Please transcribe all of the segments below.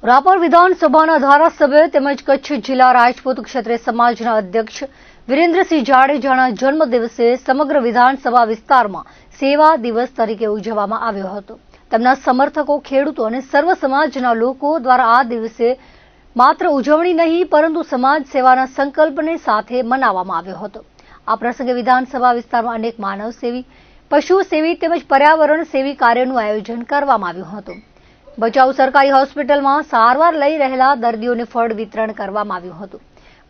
રાપર વિધાનસભાના ધારાસભ્ય તેમજ કચ્છ જિલ્લા રાજપૂત ક્ષત્રિય સમાજના અધ્યક્ષ વિરેન્દ્રસિંહ જાડેજાના જન્મદિવસે સમગ્ર વિધાનસભા વિસ્તારમાં સેવા દિવસ તરીકે ઉજવવામાં આવ્યો હતો। તેમના સમર્થકો, ખેડૂતો અને સર્વ સમાજના લોકો દ્વારા આ દિવસે માત્ર ઉજવણી નહીં પરંતુ સમાજ સેવાના સંકલ્પને સાથે મનાવવામાં આવ્યો હતો। આ પ્રસંગે વિધાનસભા વિસ્તારમાં અનેક માનવ સેવી, પશુ સેવી તેમજ પર્યાવરણ સેવી કાર્યનું આયોજન કરવામાં આવ્યું હતું। ભચાઉ સરકારી હોસ્પિટલમાં સારવાર લઈ રહેલા દર્દીઓને ફળ વિતરણ કરવામાં આવ્યું હતું।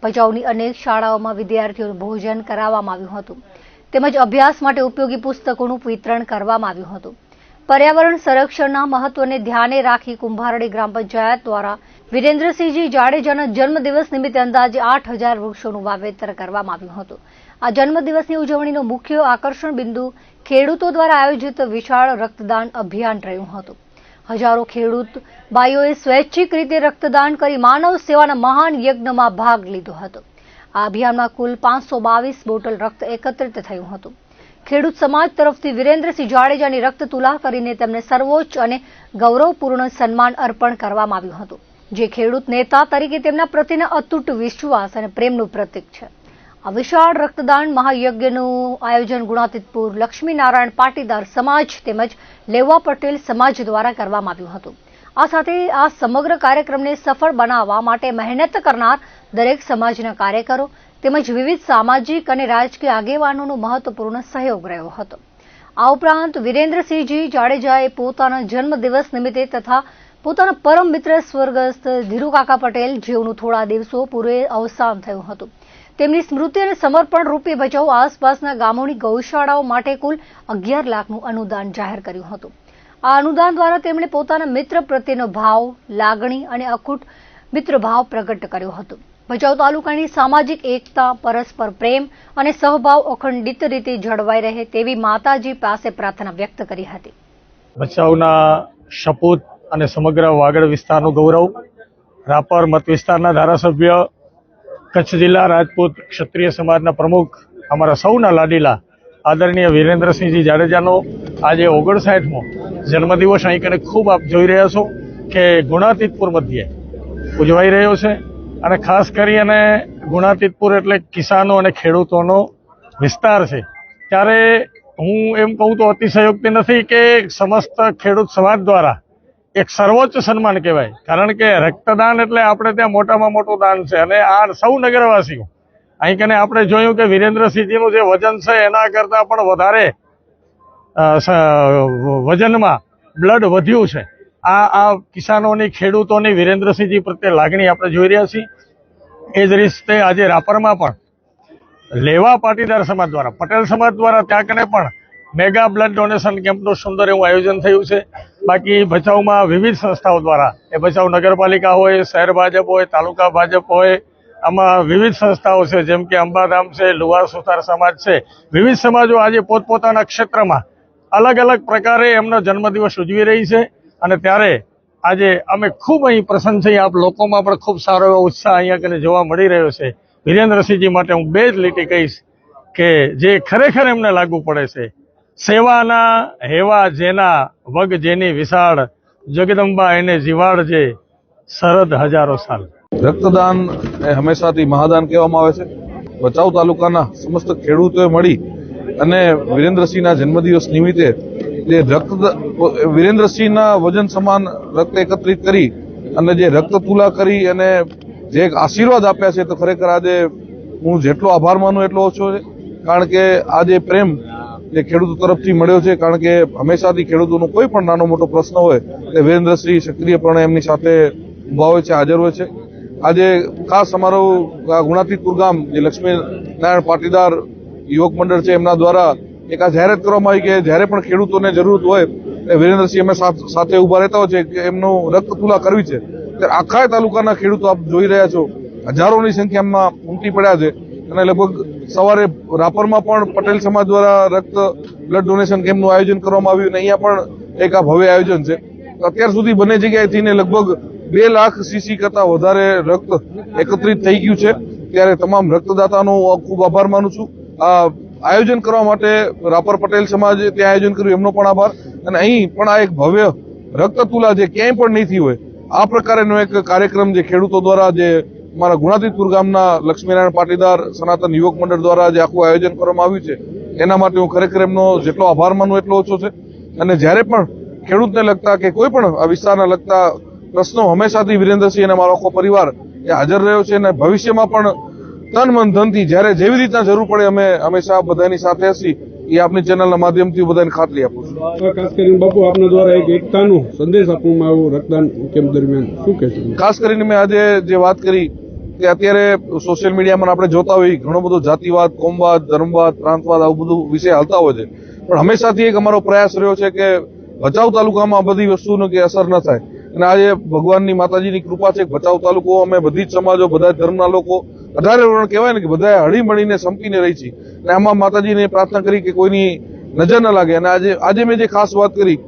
ભચાઉની અનેક શાળાઓમાં વિદ્યાર્થીઓનું ભોજન કરાવવામાં આવ્યું હતું તેમજ અભ્યાસ માટે ઉપયોગી પુસ્તકોનું વિતરણ કરવામાં આવ્યું હતું। પર્યાવરણ સંરક્ષણના મહત્વને ધ્યાને રાખી કુંભારડી ગ્રામ પંચાયત દ્વારા વિરેન્દ્રસિંહજી જાડેજાના જન્મદિવસ નિમિત્તે અંદાજે 8000 વૃક્ષોનું વાવેતર કરવામાં આવ્યું હતું। આ જન્મદિવસની ઉજવણીનો મુખ્ય આકર્ષણ બિંદુ ખેડૂતો દ્વારા આયોજિત વિશાળ રક્તદાન અભિયાન રહ્યું હતું। હજારો ખેડૂત ભાઈઓએ સ્વૈચ્છિક રીતે રક્તદાન કરી માનવ સેવાના મહાન યજ્ઞમાં ભાગ લીધો હતો। આ અભિયાનમાં કુલ 522 બોટલ રક્ત એકત્રિત થયું હતું। ખેડૂત સમાજ તરફથી વિરેન્દ્રસિંહ જાડેજાની રક્ત તુલા કરીને તેમને સર્વોચ્ચ અને ગૌરવપૂર્ણ સન્માન અર્પણ કરવામાં આવ્યું હતું, જે ખેડૂત નેતા તરીકે તેમના પ્રત્યેના અતૂટ વિશ્વાસ અને પ્રેમનું પ્રતીક છે। આ વિશાળ રક્તદાન મહાયજ્ઞનું આયોજન ગુણાતીતપુર લક્ષ્મીનારાયણ પાટીદાર સમાજ તેમજ લેવા પટેલ સમાજ દ્વારા કરવામાં આવ્યું હતું। આ સાથે આ સમગ્ર કાર્યક્રમને સફળ બનાવવા માટે મહેનત કરનાર દરેક સમાજના કાર્યકરો તેમજ વિવિધ સામાજિક અને રાજકીય આગેવાનોનો મહત્વપૂર્ણ સહયોગ રહ્યો હતો। આ ઉપરાંત વિરેન્દ્રસિંહજી જાડેજાએ પોતાના જન્મદિવસ નિમિત્તે તથા પોતાના પરમ મિત્ર સ્વર્ગસ્થ ધીરુકાકા પટેલ જેઓનું થોડા દિવસો પૂર્વે અવસાન થયું હતું, તેમની સ્મૃતિ અને સમર્પણ રૂપે ભચાઉ આસપાસના ગામોની ગૌશાળાઓ માટે કુલ 11 લાખનું અનુદાન જાહેર કર્યું હતું। આ અનુદાન દ્વારા તેમણે પોતાના મિત્ર પ્રત્યેનો ભાવ, લાગણી અને અખૂટ મિત્રભાવ પ્રગટ કર્યો હતો। ભચાઉ તાલુકાની સામાજિક એકતા, પરસ્પર પ્રેમ અને સહભાવ અખંડિત રીતે જળવાઈ રહે તેવી માતાજી પાસે પ્રાર્થના વ્યક્ત કરી હતી। ભચાઉના સપૂત અને સમગ્ર વાગડ વિસ્તારનું ગૌરવ, રાપર મત વિસ્તારના ધારાસભ્ય, કચ્છ જિલ્લા રાજપૂત ક્ષત્રિય સમાજના પ્રમુખ, અમારા સૌના લાડીલા આદરણીય વિરેન્દ્રસિંહજી જાડેજાનો આજે 59મો જન્મદિવસ અહીં કને ખૂબ આપ જોઈ રહ્યા છો કે ગુણાતીતપુર મધ્યે ઉજવાઈ રહ્યો છે। અને ખાસ કરી અને ગુણાતીતપુર એટલે કિસાનો અને ખેડૂતોનો વિસ્તાર છે, ત્યારે હું એમ કહું તો અતિશયોક્તિ નથી કે સમસ્ત ખેડૂત સમાજ દ્વારા એક સર્વોચ્ચ સન્માન કહેવાય, કારણ કે રક્તદાન એટલે આપણે ત્યાં મોટામાં મોટું દાન છે। અને આ સૌ નગરવાસીઓ અહીં કને આપણે જોયું કે વિરેન્દ્રસિંહજીનું જે વજન છે એના કરતાં પણ વધારે વજનમાં બ્લડ વધ્યું છે। આ કિસાનોની, ખેડૂતોની વિરેન્દ્રસિંહજી પ્રત્યે લાગણી આપણે જોઈ રહ્યા છીએ। એ જ રીતે આજે રાપરમાં પણ લેવા પાટીદાર સમાજ દ્વારા, પટેલ સમાજ દ્વારા ત્યાં કને પણ મેગા બ્લડ ડોનેશન કેમ્પનું સુંદર એવું આયોજન થયું છે। બાકી ભચાઉમાં વિવિધ સંસ્થાઓ દ્વારા, એ ભચાઉ નગરપાલિકા હોય, શહેર ભાજપ હોય, તાલુકા ભાજપ હોય, આમાં વિવિધ સંસ્થાઓ છે, જેમ કે અંબાધામ છે, લુહાર સુથાર સમાજ છે, વિવિધ સમાજો આજે પોતપોતાના ક્ષેત્રમાં અલગ અલગ પ્રકારે એમનો જન્મદિવસ ઉજવી રહી છે। અને ત્યારે આજે અમે ખૂબ અહીં પ્રસન્ન છીએ। આપ લોકોમાં પણ ખૂબ સારો એવો ઉત્સાહ અહીંયા કને જોવા મળી રહ્યો છે। વિરેન્દ્રસિંહજી માટે હું બે જ લીટી કહીશ કે જે ખરેખર એમને લાગુ પડે છે, સેવાના હેવા જેના વગ જેની વિશાળ, જગદંબા એને જીવાડજે સરદ હજારો સાલ। રક્તદાન એ હંમેશાથી મહાદાન કહેવામાં આવે છે। ભચાઉ તાલુકાના સમસ્ત ખેડૂતોએ મળી અને વિરેન્દ્રસિંહના જન્મદિવસ નિમિત્તે જે વિરેન્દ્રસિંહના વજન સમાન રક્ત એકત્રિત કરી અને જે રક્ત તુલા કરી અને જે એક આશીર્વાદ આપ્યા છે, તો ખરેખર આજે હું જેટલો આભાર માનું એટલો ઓછો છે, કારણ કે આ જે પ્રેમ જે ખેડૂતો તરફથી મળ્યો છે, કારણ કે હંમેશાથી ખેડૂતોનો કોઈ પણ નાનો મોટો પ્રશ્ન હોય તે વિરેન્દ્રસિંહ સક્રિયપણે એમની સાથે ઉભા હોય છે, હાજર હોય છે। આજે ખાસ અમારો ગુણાતીતપુર ગામ જે લક્ષ્મીનારાયણ પાટીદાર યુવક મંડળ છે, એમના દ્વારા એક આ જાહેરાત કરવામાં આવી કે જ્યારે પણ ખેડૂતોને જરૂરત હોય એ વિરેન્દ્રસિંહ અમે સાથે ઉભા રહેતા હોય છે કે એમનું રક્ત તુલા કરવી છે। ત્યારે આખા તાલુકાના ખેડૂતો આપ જોઈ રહ્યા છો, હજારોની સંખ્યામાં ઉમટી પડ્યા છે। અને લગભગ સવારે રાપરમાં પણ પટેલ સમાજ દ્વારા રક્ત બ્લડ ડોનેશન કેમ્પનું આયોજન કરવામાં આવ્યું અને અહીંયા પણ એક આ ભવ્ય આયોજન છે। અત્યાર સુધી બંને જગ્યાએથી લગભગ 2 લાખ સીસી કરતા વધારે રક્ત એકત્રિત થઈ ગયું છે। ત્યારે તમામ રક્તદાતાનો ખૂબ આભાર માનું છું। આ આયોજન કરવા માટે રાપર પટેલ સમાજે ત્યાં આયોજન કર્યું, એમનો પણ આભાર। અને અહીં પણ આ એક ભવ્ય રક્ત તુલા જે ક્યાંય પણ નહીં થઈ હોય આ પ્રકારેનો એક કાર્યક્રમ જે ખેડૂતો દ્વારા જે મારા ગુણાતીતપુર ગામના લક્ષ્મીનારાયણ પાટીદાર સનાતન યુવક મંડળ દ્વારા જે આખું આયોજન કરવામાં આવ્યું છે એના માટે હું ખરેખર એમનો જેટલો આભાર માનું એટલો ઓછો છે. અને જ્યારે પણ ખેડૂતને લગતા કે કોઈ પણ આ વિસ્તારના લગતા પ્રશ્નો હંમેશાથી વિરેન્દ્રસિંહ અને મારો આખો પરિવાર એ હાજર રહ્યો છે અને ભવિષ્યમાં પણ તન મન ધનથી જ્યારે જેવી રીતના જરૂર પડે અમે હંમેશા બધાની સાથે હશી એ આપની ચેનલના માધ્યમથી બધાને ખાતરી આપું છું. ખાસ કરીને બાપુ આપના દ્વારા એક એકતાનો સંદેશ આપવામાં આવ્યો રક્તદાન કેમ્પ દરમિયાન, શું કહેશો? ખાસ કરીને મેં આજે જે વાત કરી કે અત્યારે સોશિયલ મીડિયામાં આપણે જોતા હોઈએ ઘણો બધો જાતિવાદ, કોમવાદ, ધર્મવાદ, પ્રાંતવાદ આવું બધું વિષય હાલતા હોય છે, પણ હંમેશાથી એક અમારો પ્રયાસ રહ્યો છે કે ભચાઉ તાલુકામાં આ બધી વસ્તુનો કે અસર ન થાય. અને આજે ભગવાનની માતાજીની કૃપા છે. ભચાઉ તાલુકો અમે બધી જ સમાજો, બધા જ ધર્મના લોકો 18 વર્ણ કહેવાય ને કે બધા હળી મળીને સંપીને રહી છીએ. અને આમાં માતાજીને પ્રાર્થના કરી કે કોઈની નજર ન લાગે. અને આજે મેં જે ખાસ વાત કરી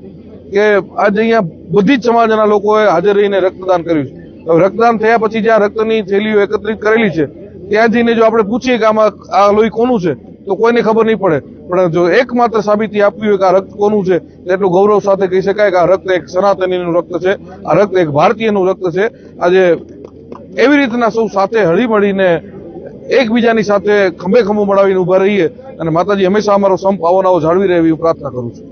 કે આજે અહીંયા બધી જ સમાજના લોકોએ હાજર રહીને રક્તદાન કર્યું છે. હવે રક્તદાન થયા પછી જ્યાં રક્તની થેલીઓ એકત્રિત કરેલી છે ત્યાં જઈને જો આપણે પૂછીએ કે આમાં આ લોહી કોનું છે તો કોઈને ખબર નહીં પડે. પણ જો એકમાત્ર સાબિતી આપવી હોય કે આ રક્ત કોનું છે એટલું ગૌરવ સાથે કહી શકાય કે આ રક્ત એક સનાતનીનું રક્ત છે, આ રક્ત એક ભારતીયનું રક્ત છે. આજે એવી રીતના સૌ સાથે હળી મળીને એકબીજાની સાથે ખંભે ખંભો મળાવીને ઉભા રહીએ અને માતાજી હંમેશા અમારો સંપ આવો નવો જાળવી રહે એવી પ્રાર્થના કરું છું.